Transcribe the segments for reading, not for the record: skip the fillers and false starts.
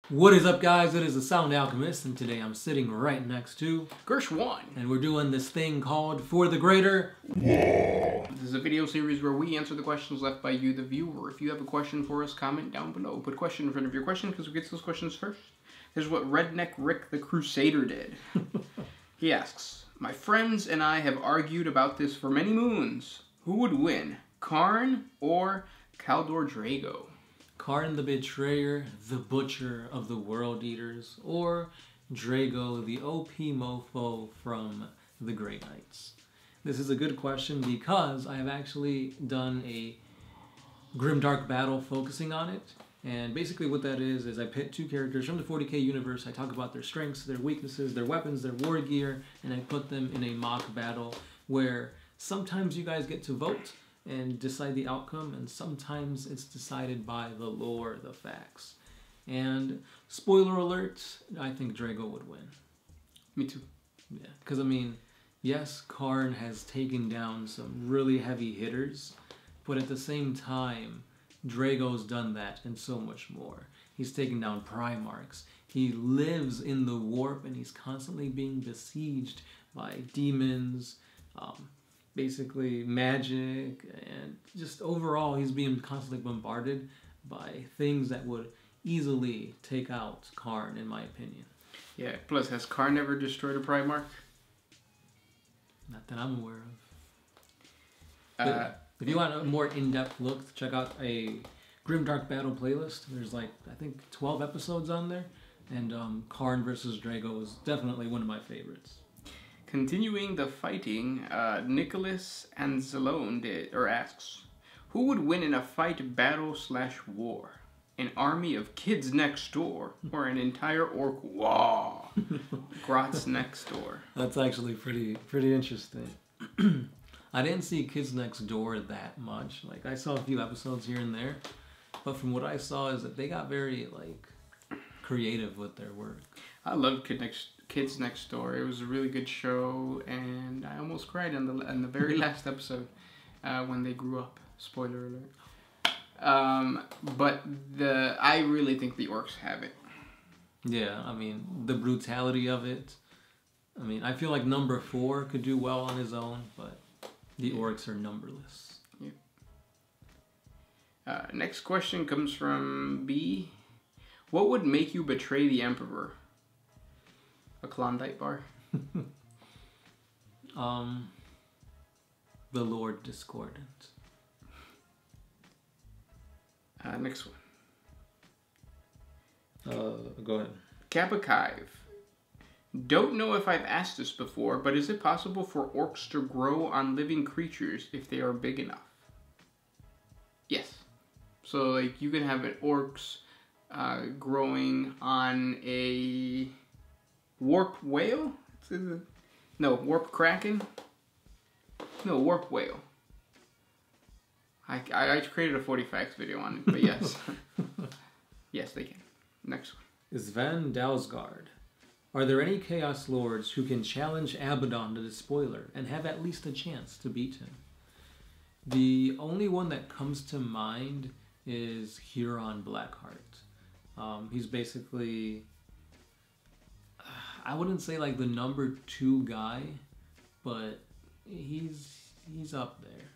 What is up, guys? It is the Sound Alchemist, and today I'm sitting right next to Gershwan. and we're doing this thing called For the Greater WAAAGH. This is a video series where we answer the questions left by you, the viewer. If you have a question for us, comment down below. Put a question in front of your question because we get to those questions first. Here's what Redneck Rick the Crusader did. He asks, my friends and I have argued about this for many moons. Who would win, Kharn or Khaldor Draigo? Kharn the Betrayer, the Butcher of the World Eaters, or Draigo, the OP mofo from the Grey Knights? This is a good question because I have actually done a grimdark battle focusing on it. And basically what that is I pit two characters from the 40K universe. I talk about their strengths, their weaknesses, their weapons, their war gear, and I put them in a mock battle where sometimes you guys get to vote and decide the outcome, and sometimes it's decided by the lore, the facts. And spoiler alert, I think Draigo would win. Me too. Yeah, because I mean, yes, Kharn has taken down some really heavy hitters, but at the same time, Draigo's done that and so much more. He's taken down Primarchs. He lives in the warp and he's constantly being besieged by demons, basically magic, and just overall he's being constantly bombarded by things that would easily take out Kharn, in my opinion. Yeah, plus has Kharn ever destroyed a Primarch? Not that I'm aware of. If you want a more in-depth look, check out a Grimdark Battle playlist. There's like, I think 12 episodes on there. And Kharn versus Draigo is definitely one of my favorites. Continuing the fighting, Nicholas Anzalone asks, who would win in a fight battle/war? An army of kids next door or an entire orc wall? Grots next door. That's actually pretty interesting. I didn't see Kids Next Door that much. Like, I saw a few episodes here and there, but from what I saw is that they got very, like, creative with their work. I loved Kids Next Door. It was a really good show, and I almost cried in the very last episode when they grew up. Spoiler alert. But I really think the orcs have it. Yeah, I mean, the brutality of it. I mean, I feel like number 4 could do well on his own, but the orcs are numberless. Yeah. Next question comes from B. What would make you betray the Emperor? A Klondike bar? The Lord Discordant. Next one. Go ahead. Kabakive. Don't know if I've asked this before, but is it possible for orcs to grow on living creatures if they are big enough? Yes. So, like, you can have an orcs growing on a warp whale? No, warp kraken? No, warp whale. I created a 40 facts video on it, but yes. Yes, they can. Next one. Sven Dalsgaard. Are there any Chaos Lords who can challenge Abaddon the Despoiler and have at least a chance to beat him? The only one that comes to mind is Huron Blackheart. He's basically, I wouldn't say like the number 2 guy, but he's up there.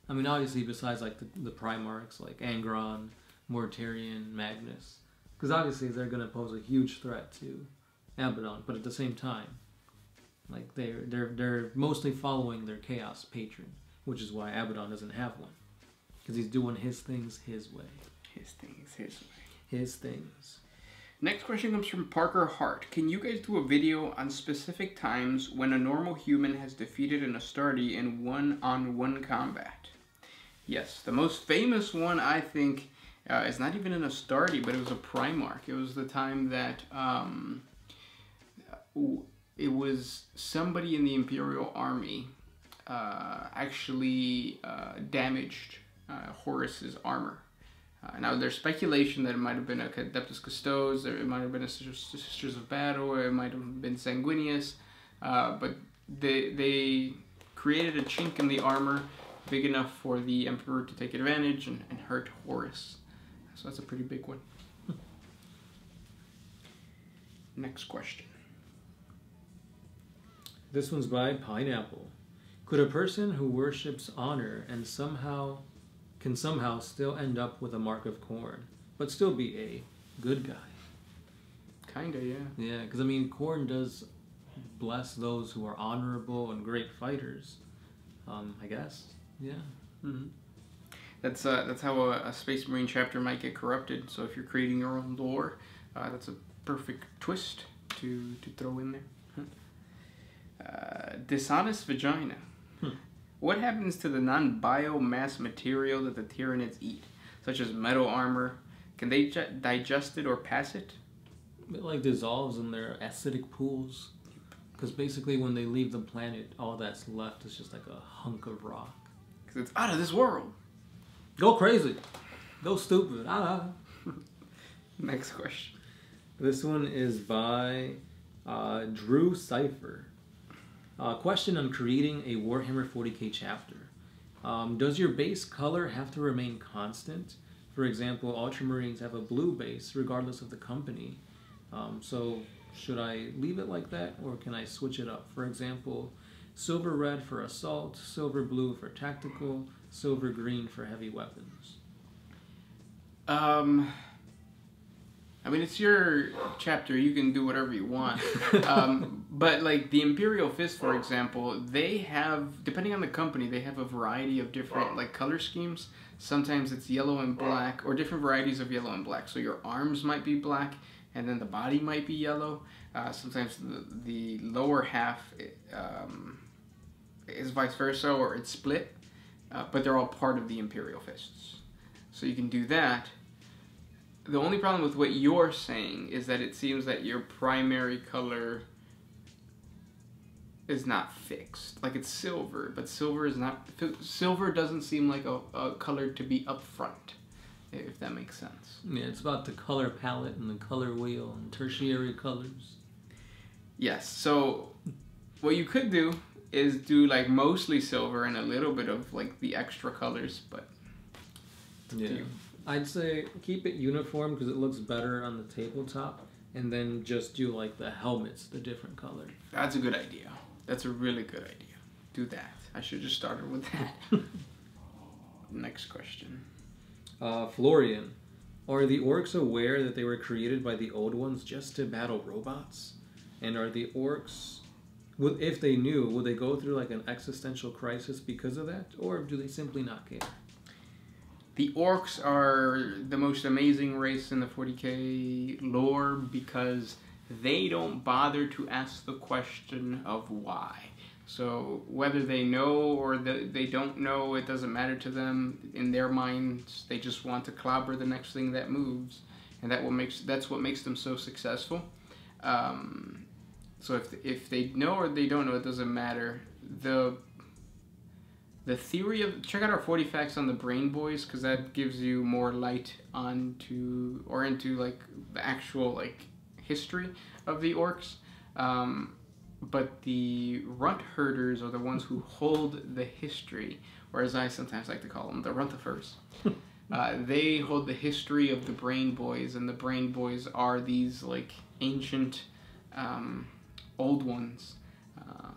I mean, obviously besides like the Primarchs like Angron, Mortarion, Magnus, because obviously they're going to pose a huge threat to Abaddon, but at the same time, like they're mostly following their Chaos Patron, which is why Abaddon doesn't have one, because he's doing his things his way. His things his way. His things. Next question comes from Parker Hart. Can you guys do a video on specific times when a normal human has defeated an Astartes in one-on-one combat? Yes, the most famous one I think is not even an Astartes, but it was a Primarch. It was the time that it was somebody in the Imperial Army actually damaged Horus's armor. Now there's speculation that it might have been a Adeptus Custodes, or it might have been a Sisters of Battle, or it might have been Sanguinius, but they created a chink in the armor big enough for the Emperor to take advantage and hurt Horus. So that's a pretty big one. Next question. This one's by Pineapple. Could a person who worships honor and can somehow still end up with a mark of Kharn, but still be a good guy? Kinda, yeah. Yeah, because I mean, Kharn does bless those who are honorable and great fighters. I guess. Yeah. Mm-hmm. That's how a Space Marine chapter might get corrupted. So if you're creating your own lore, that's a perfect twist to throw in there. Dishonest vagina. What happens to the non-biomass material that the Tyranids eat, such as metal armor? Can they digest it or pass it? It like dissolves in their acidic pools. Because basically when they leave the planet, all that's left is just like a hunk of rock. Because it's out of this world. Go crazy. Go stupid. Next question. This one is by Drew Cipher. Question on creating a Warhammer 40K chapter. Does your base color have to remain constant? For example, Ultramarines have a blue base regardless of the company. So should I leave it like that, or can I switch it up? For example, silver red for assault, silver blue for tactical, silver green for heavy weapons. I mean, it's your chapter. You can do whatever you want. But like the Imperial Fist, for example, they have, depending on the company, they have a variety of different like color schemes. Sometimes it's yellow and black, or different varieties of yellow and black. So your arms might be black, and then the body might be yellow. Sometimes the lower half is vice versa, or it's split. But they're all part of the Imperial Fists. So you can do that. The only problem with what you're saying is that it seems that your primary color is not fixed. Like it's silver, but silver is not. Silver doesn't seem like a color to be up front, if that makes sense. Yeah, it's about the color palette and the color wheel and tertiary colors. Yes, so what you could do is do like mostly silver and a little bit of like the extra colors, but yeah. I'd say keep it uniform because it looks better on the tabletop, and then just do like the helmets, the different color. That's a good idea. That's a really good idea. Do that. I should just started with that. Next question. Florian, are the orcs aware that they were created by the old ones just to battle robots? And are the orcs, if they knew, would they go through like an existential crisis because of that, or do they simply not care? The orcs are the most amazing race in the 40K lore because they don't bother to ask the question of why. So whether they know or they don't know, it doesn't matter to them. In their minds, they just want to clobber the next thing that moves, and that's what makes them so successful. So if they know or they don't know, it doesn't matter. The theory of, check out our 40 facts on the Brain Boys, because that gives you more light into like the actual like history of the orcs. But the runt herders are the ones who hold the history, or as I sometimes like to call them, the runtifers. They hold the history of the Brain Boys, and the Brain Boys are these like ancient old ones.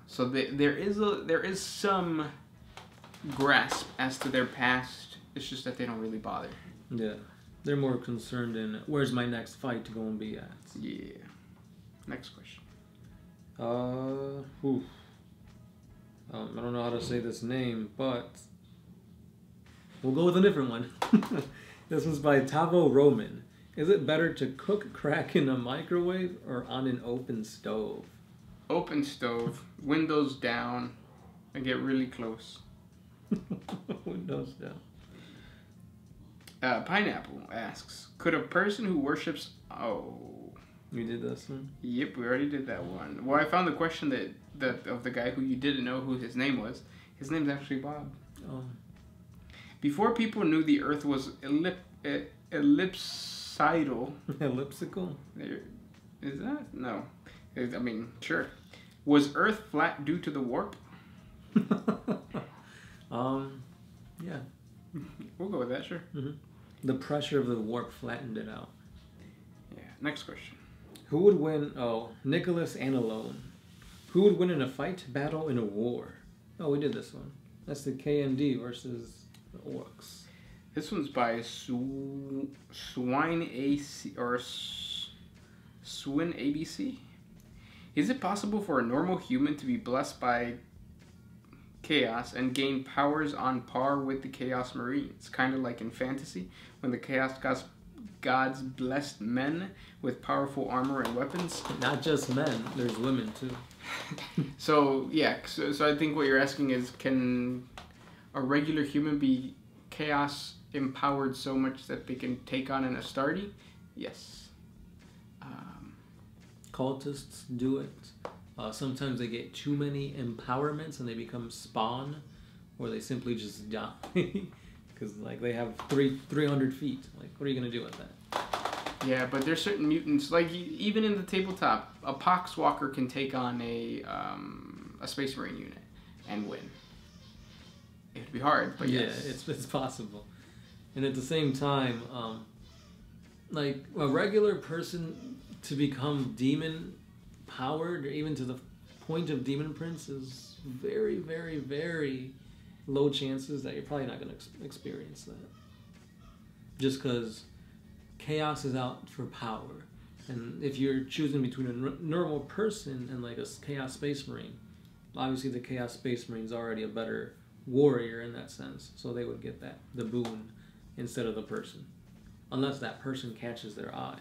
So there is some grasp as to their past. It's just that they don't really bother. Yeah, they're more concerned in where's my next fight to go and be at. Yeah. Next question. I don't know how to say this name, but we'll go with a different one. This one's by Tavo Roman. Is it better to cook crack in a microwave or on an open stove? Open stove, windows down, and get really close. Windows down. Pineapple asks, could a person who worships... Oh. We did this one? Yep, we already did that one. Well, I found the question that of the guy who you didn't know who his name was. His name's actually Bob. Oh. Before people knew the Earth was ellipsidal... Ellipsical? Is that? No. I mean, sure. Was Earth flat due to the warp? Yeah. We'll go with that, sure. Mm-hmm. The pressure of the warp flattened it out. Yeah. Next question. Who would win? Oh, Nicholas and alone. Who would win in a fight, battle, in a war? Oh, we did this one. That's the KMD versus the Orcs. This one's by Swine AC or Swin ABC. Is it possible for a normal human to be blessed by chaos and gain powers on par with the Chaos Marines? Kind of like in fantasy, when the Chaos gods blessed men with powerful armor and weapons. Not just men, there's women too. So yeah, so I think what you're asking is, can a regular human be chaos empowered so much that they can take on an Astarte? Yes. Cultists do it. Sometimes they get too many empowerments and they become spawn, or they simply just die because like they have 300 feet. Like, what are you gonna do with that? Yeah, but there's certain mutants, like even in the tabletop, a Poxwalker can take on a Space Marine unit and win. It'd be hard, but yes. Yeah, it's possible. And at the same time, like a regular person to become demon powered, or even to the point of Demon Prince, is very, very, very low chances that you're probably not going to experience that. Just because chaos is out for power. And if you're choosing between a normal person and like a Chaos Space Marine, obviously the Chaos Space Marine's already a better warrior in that sense, so they would get the boon instead of the person, unless that person catches their eye,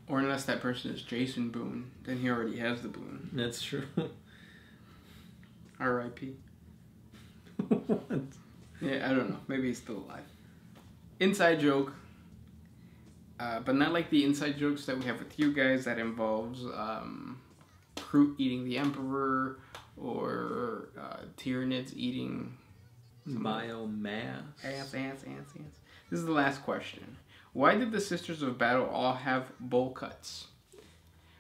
or unless that person is Jason Boone, then he already has the boon. That's true. R.I.P. What? Yeah, I don't know, maybe he's still alive. Inside joke, but not like the inside jokes that we have with you guys that involves Kroot eating the Emperor, or Tyranids eating biomass. Ants. This is the last question. Why did the Sisters of Battle all have bowl cuts?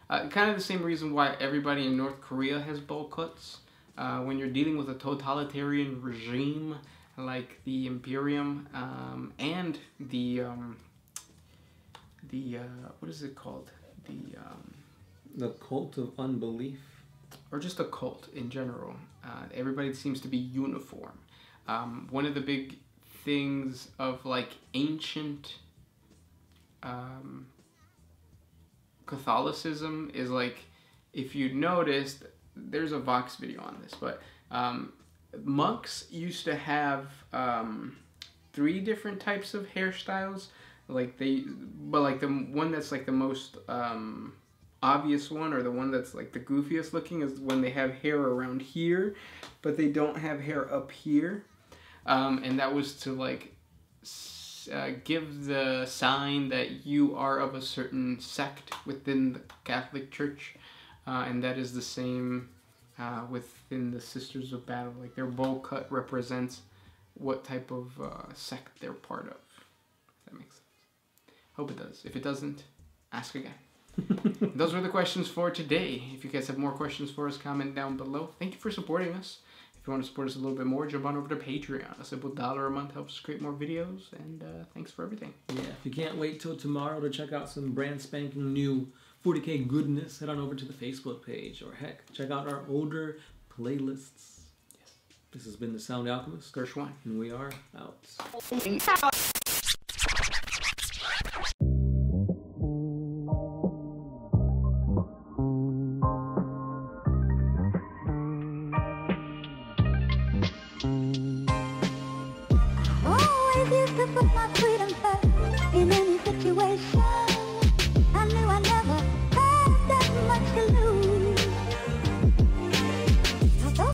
Kind of the same reason why everybody in North Korea has bowl cuts. When you're dealing with a totalitarian regime like the Imperium and the what is it called? The cult of unbelief, or just a cult in general. Everybody seems to be uniform. One of the big things of like ancient Catholicism is, like, if you noticed, there's a Vox video on this, but monks used to have 3 different types of hairstyles. Like the one that's like the most obvious one, or the one that's like the goofiest looking, is when they have hair around here, but they don't have hair up here. And that was to like give the sign that you are of a certain sect within the Catholic Church, and that is the same within the Sisters of Battle. Like, their bowl cut represents what type of sect they're part of. If that makes sense. Hope it does. If it doesn't, ask again. Those were the questions for today. If you guys have more questions for us, comment down below. Thank you for supporting us. If you want to support us a little bit more, jump on over to Patreon. A simple $1 a month helps us create more videos, and thanks for everything. Yeah, if you can't wait till tomorrow to check out some brand spanking new 40K goodness, head on over to the Facebook page, or heck, check out our older playlists. Yes. This has been the Sound Alchemist, Gershwin, and we are out. Oh, if you